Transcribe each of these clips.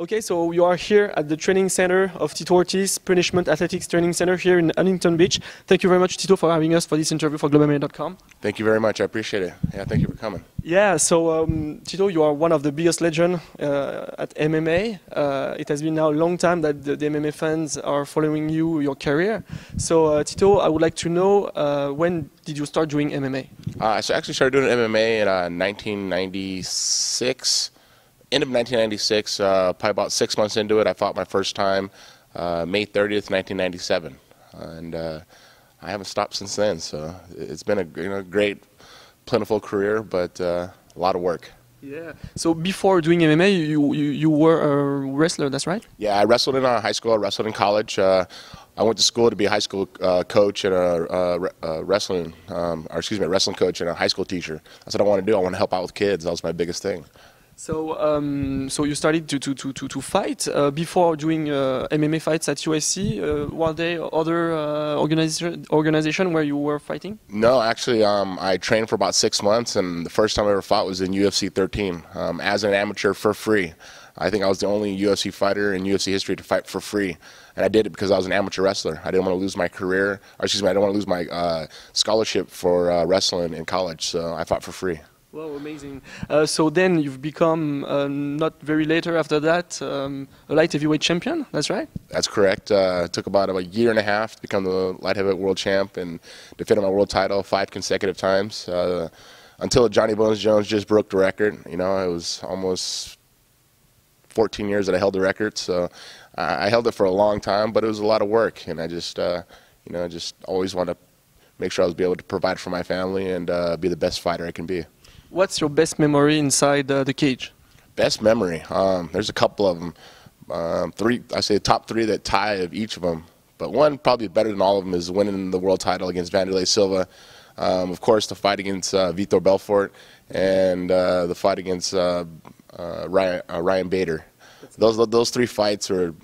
Okay, so you are here at the training center of Tito Ortiz, Punishment Athletics Training Center here in Huntington Beach. Thank you very much, Tito, for having us for this interview for GlobalMedia.com. Thank you very much. I appreciate it. Yeah, thank you for coming. Yeah, so Tito, you are one of the biggest legends at MMA. It has been now a long time that the MMA fans are following your career. So Tito, I would like to know when did you start doing MMA? So I actually started doing MMA in 1996. End of 1996, probably about 6 months into it, I fought my first time, May 30th, 1997. And I haven't stopped since then, so it's been a great, plentiful career, but a lot of work. Yeah. So before doing MMA, you were a wrestler, that's right? Yeah, I wrestled in high school, I wrestled in college. I went to school to be a high school coach and a wrestling coach and a high school teacher. That's what I want to do. I want to help out with kids. That was my biggest thing. So, so you started to fight before doing MMA fights at UFC. Were there other organization where you were fighting? No, actually, I trained for about 6 months, and the first time I ever fought was in UFC 13 as an amateur for free. I think I was the only UFC fighter in UFC history to fight for free, and I did it because I was an amateur wrestler. I didn't want to lose my career, or excuse me, I didn't want to lose my scholarship for wrestling in college, so I fought for free. Wow, amazing. So then you've become, not very later after that, a light heavyweight champion, that's right? That's correct. It took about a year and a half to become the light heavyweight world champ and defended my world title 5 consecutive times until Johnny Bones Jones just broke the record. You know, it was almost 14 years that I held the record, so I held it for a long time, but it was a lot of work, and I just, just always want to make sure I was able to provide for my family and be the best fighter I can be. What's your best memory inside the cage? Best memory? There's a couple of them. Three, I say the top 3 that tie of each of them. But one probably better than all of them is winning the world title against Vanderlei Silva. Of course, the fight against Vitor Belfort and the fight against Ryan Bader. Those 3 fights are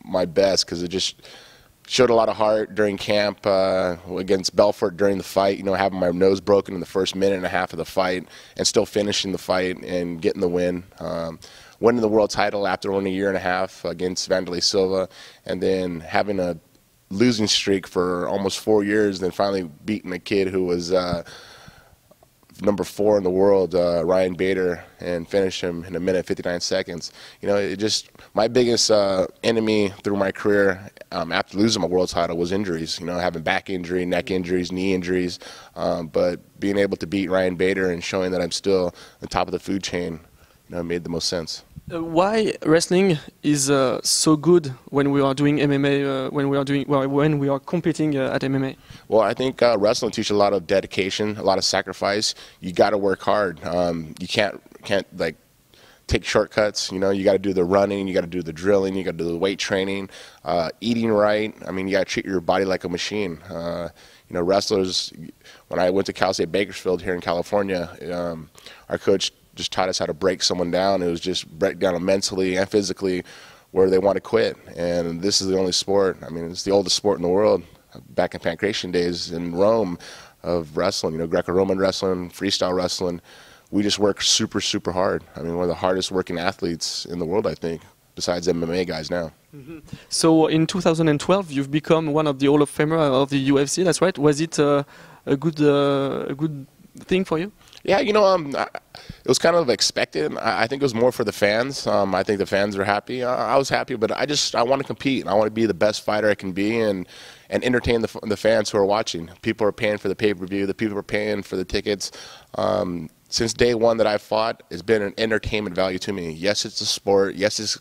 my best because it just showed a lot of heart during camp against Belfort during the fight, having my nose broken in the first minute and a half of the fight and still finishing the fight and getting the win. Winning the world title after only a year and a half against Vanderlei Silva, and then having a losing streak for almost 4 years, then finally beating a kid who was number 4 in the world, Ryan Bader, and finish him in 1 minute 59 seconds. It just, my biggest enemy through my career after losing my world title was injuries. Having back injury, neck injuries, knee injuries, but being able to beat Ryan Bader and showing that I'm still on top of the food chain, made the most sense. Why wrestling is so good when we are doing MMA, when we are competing at MMA? Well, I think wrestling teaches a lot of dedication, a lot of sacrifice. You got to work hard. You can't like take shortcuts. You got to do the running, you got to do the drilling, you got to do the weight training, eating right. I mean, you got to treat your body like a machine. Wrestlers. When I went to Cal State Bakersfield here in California, our coach just taught us how to break someone down. It was just break down them mentally and physically where they want to quit. And this is the only sport, I mean, it's the oldest sport in the world, back in Pancration days in Rome, of wrestling, Greco-Roman wrestling, freestyle wrestling. We just work super, super hard. I mean, one of the hardest working athletes in the world, I think, besides MMA guys now. Mm-hmm. So in 2012, you've become one of the Hall of Famer of the UFC, that's right? Was it a good thing for you? Yeah, it was kind of expected. I think it was more for the fans. I think the fans were happy. I was happy, but I want to compete. I want to be the best fighter I can be and entertain the fans who are watching. People are paying for the pay-per-view. The people are paying for the tickets. Since day one that I've fought, it's been an entertainment value to me. Yes, it's a sport. Yes, it's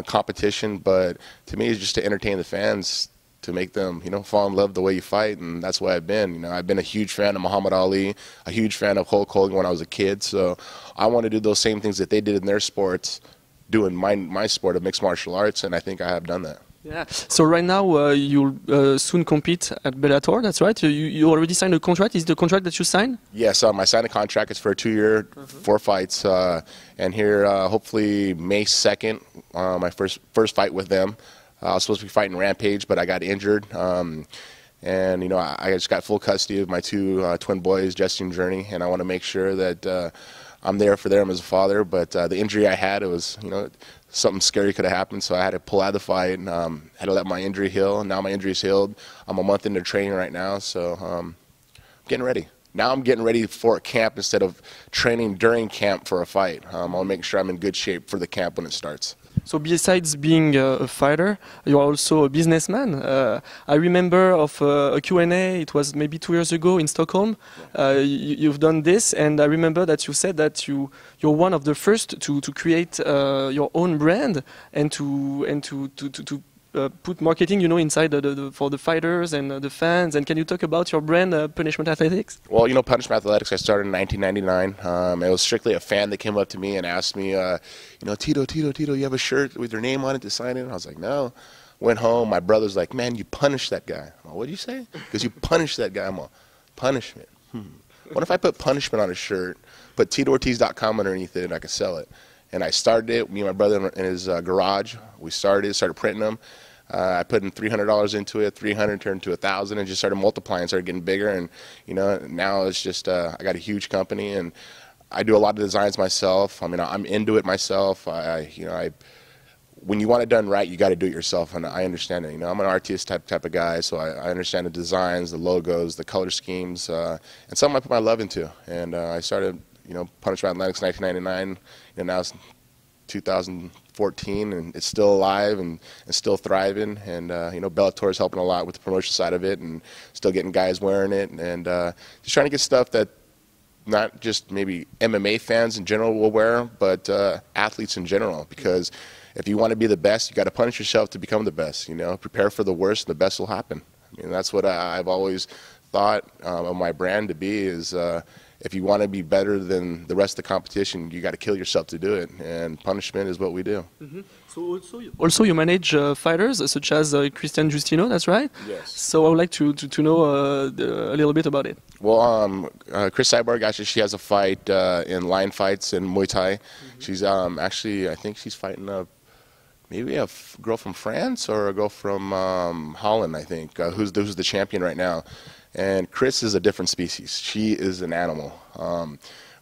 competition, but to me, it's just to entertain the fans, to make them, fall in love the way you fight, and that's why I've been. I've been a huge fan of Muhammad Ali, a huge fan of Hulk Hogan when I was a kid, so I want to do those same things that they did in their sports, doing my sport of mixed martial arts, and I think I have done that. Yeah. So right now you'll soon compete at Bellator, that's right? You already signed a contract? Is the contract that you signed? Yes, I signed a contract. It's for a 2-year, 4 fights, and here hopefully May 2nd, my first fight with them. I was supposed to be fighting Rampage, but I got injured. And, you know, I just got full custody of my two twin boys, Jesse and Journey, and I want to make sure that I'm there for them as a father. But the injury I had, it was, you know, something scary could have happened, so I had to pull out of the fight and had to let my injury heal. And now my injury's healed. I'm a month into training right now, so I'm getting ready. Now I'm getting ready for a camp instead of training during camp for a fight. I'll make sure I'm in good shape for the camp when it starts. So besides being a fighter, you are also a businessman. I remember of a Q&A, it was maybe 2 years ago in Stockholm. You've done this, and I remember that you said that you're one of the first to create your own brand and to put marketing, you know, inside for the fighters and the fans. And can you talk about your brand, Punishment Athletics? Well, you know, Punishment Athletics, I started in 1999. It was strictly a fan that came up to me and asked me, you know, Tito, you have a shirt with your name on it to sign it? And I was like, no. Went home. My brother's like, man, you punished that guy. I'm like, what'd you say? Because you punished that guy. I'm like, punishment. What if I put punishment on a shirt, put TitoOrtiz.com underneath it, and I could sell it? And I started it, me and my brother in his garage. We started printing them. I put in $300 into it, 300 turned to 1,000, and just started multiplying, started getting bigger. And, you know, now it's just, I got a huge company, and I do a lot of designs myself. I mean, I'm into it myself. When you want it done right, you got to do it yourself, and I understand it. You know, I'm an artist type of guy, so I understand the designs, the logos, the color schemes, and something I put my love into. And I started, you know, Punishment Athletics 1999, and now it's 2014, and it's still alive and still thriving. And you know, Bellator is helping a lot with the promotion side of it, and still getting guys wearing it, and just trying to get stuff that not just maybe MMA fans in general will wear, but athletes in general. Because if you want to be the best, you got to punish yourself to become the best. You know, prepare for the worst, and the best will happen. I mean, that's what I've always thought of my brand to be is. If you want to be better than the rest of the competition, you got to kill yourself to do it, and punishment is what we do. Mm-hmm. So also you manage fighters such as Christian Justino, that's right? Yes. So I would like to know a little bit about it. Well, Chris Cyborg, actually, she has a fight in line fights in Muay Thai. Mm-hmm. She's actually, I think she's fighting maybe a girl from France or a girl from Holland, I think, who's the champion right now. And Chris is a different species. She is an animal.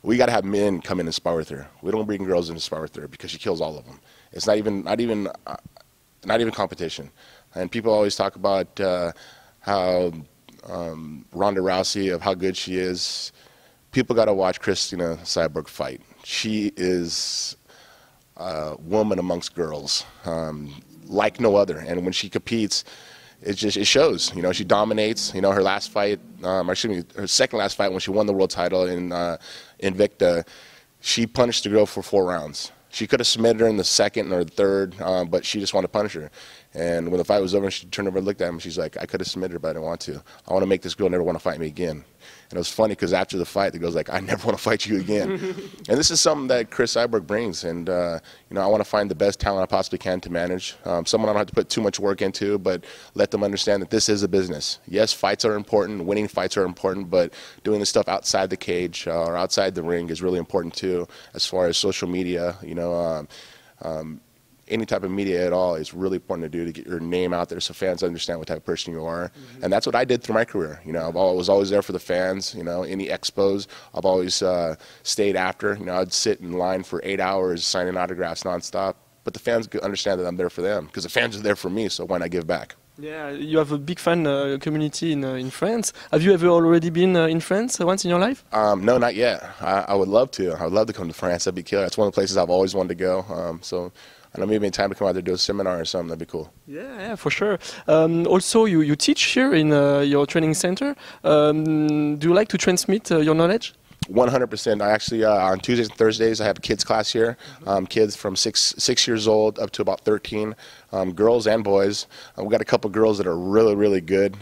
We got to have men come in and spar with her. We don't bring girls in to spar with her because she kills all of them. It's not even competition. And people always talk about how Ronda Rousey, of how good she is. People got to watch Christina Cyborg fight. She is a woman amongst girls, like no other. And when she competes, it shows. You know, she dominates. You know, her last fight, her second last fight when she won the world title in Invicta, she punished the girl for 4 rounds. She could have submitted her in the second or the third, but she just wanted to punish her. And when the fight was over, she turned over and looked at him. She's like, I could have submitted her, but I didn't want to. I want to make this girl never want to fight me again. And it was funny because after the fight, the girl's like, I never want to fight you again. And this is something that Chris Cyborg brings. And, you know, I want to find the best talent I possibly can to manage. Someone I don't have to put too much work into, but let them understand that this is a business. Yes, fights are important. Winning fights are important. But doing the stuff outside the cage or outside the ring is really important, too, as far as social media, you know. Any type of media at all is really important to do to get your name out there so fans understand what type of person you are. Mm-hmm. And that's what I did through my career. You know, I was always there for the fans. You know, any expos, I've always stayed after. You know, I'd sit in line for 8 hours signing autographs nonstop. But the fans understand that I'm there for them because the fans are there for me, so why not give back? Yeah, you have a big fan community in France. Have you ever already been in France once in your life? No, not yet. I would love to. I would love to come to France. That'd be killer. That's one of the places I've always wanted to go. So I know maybe in time to come out there do a seminar or something. That'd be cool. Yeah, for sure. Also, you teach here in your training center. Do you like to transmit your knowledge? 100%. I actually, on Tuesdays and Thursdays, I have a kids class here. Kids from six years old up to about 13, girls and boys. We've got a couple girls that are really, really good.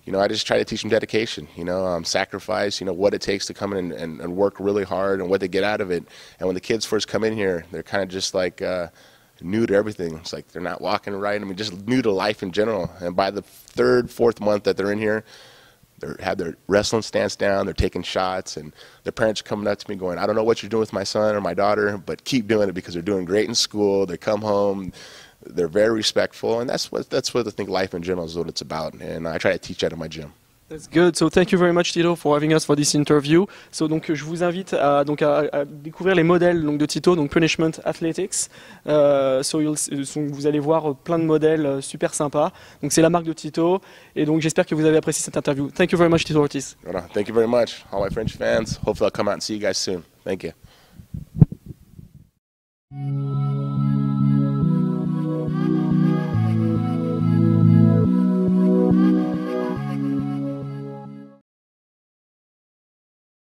You know, I just try to teach them dedication, you know, sacrifice, you know, what it takes to come in and work really hard and what they get out of it. And when the kids first come in here, they're kind of just like new to everything. It's like they're not walking right. I mean, just new to life in general. And by the third, fourth month that they're in here, they have their wrestling stance down, they're taking shots, and their parents are coming up to me going, I don't know what you're doing with my son or my daughter, but keep doing it because they're doing great in school. They come home, They're very respectful, and that's what I think life in general is what it's about. And I try to teach that in my gym. That's good. So thank you very much, Tito, for having us for this interview. So donc je vous invite à découvrir les modèles donc de Tito, donc Punishment Athletics. Vous allez voir plein de modèles super sympas. Donc c'est la marque de Tito, et donc j'espère que vous avez apprécié cette interview. Thank you very much, Tito Ortiz. Thank you very much, all my French fans. Hopefully I'll come out and see you guys soon. Thank you.